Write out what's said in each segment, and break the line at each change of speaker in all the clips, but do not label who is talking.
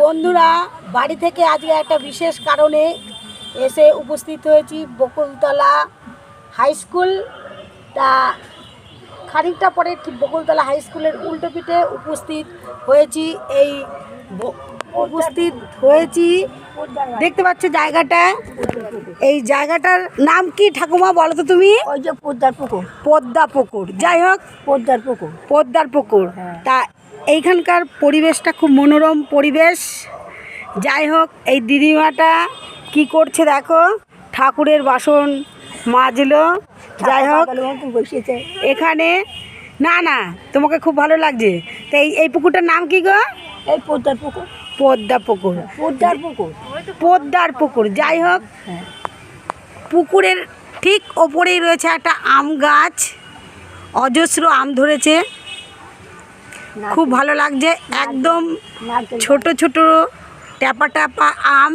বন্ধুরা, বাড়ি থেকে আজকে একটা বিশেষ কারণে এসে উপস্থিত হয়েছি বকুলতলা হাই স্কুল। তা খানিকটা পরে ঠিক বকুলতলা হাই স্কুলের উল্টো পিঠে উপস্থিত হয়েছি। দেখতে পাচ্ছ জায়গাটা, এই জায়গাটার নাম কি ঠাকুমা বলো তো তুমি?
ওই যে পদ্মার পুকুর।
পদ্মা পুকুর, যাই হোক পদ্মার পুকুর। তা এইখানকার পরিবেশটা খুব মনোরম পরিবেশ। যাই হোক, এই দিদিমাটা কি করছে দেখো, ঠাকুরের বাসন মাজলো। যাই হোক, এখানে না তোমাকে খুব ভালো লাগছে। তো এই পুকুরটার নাম কি গো?
এই পদ্মার পুকুর।
পদ্মার পুকুর। যাই হোক, পুকুরের ঠিক ওপরেই রয়েছে একটা আম গাছ, অজস্র আম ধরেছে, খুব ভালো লাগছে। একদম ছোট ছোট ট্যাপা ট্যাপা আম।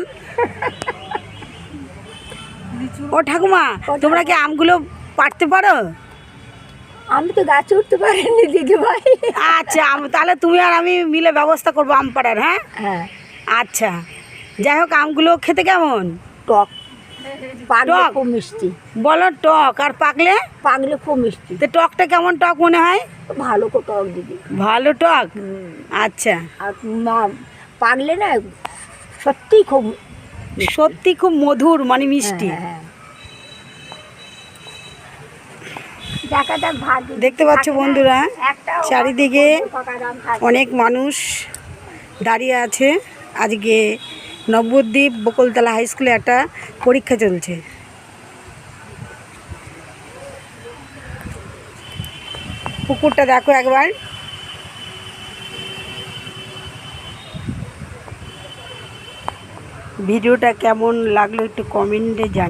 ও ঠাকুমা, তোমরা কি আমগুলো পাড়তে পারো?
আমি তো গাছে উঠতে পারিনি দিদিভাই।
আচ্ছা, তাহলে তুমি আর আমি মিলে ব্যবস্থা করবো আম পাড়ার। হ্যাঁ, আচ্ছা। যাই হোক, আমগুলো খেতে কেমন?
টক, খুব মিষ্টি।
বলো টক, আর পাকলে?
পাকলে খুব মিষ্টি।
তো টকটা কেমন টক মনে হয়?
ভালো টক দিদি,
ভালো টক। আচ্ছা,
আর পাকলে না সত্যি
খুব মধুর, মানে মিষ্টি। দেখতে পাচ্ছ বন্ধুরা, চারিদিকে অনেক মানুষ দাঁড়িয়ে আছে। আজকে নবদ্বীপ বকুলতলা হাই স্কুলে একটা পরীক্ষা চলছে। পুকুরটা দেখো একবার। ভিডিওটা কেমন লাগলো একটু কমেন্টে জানাও।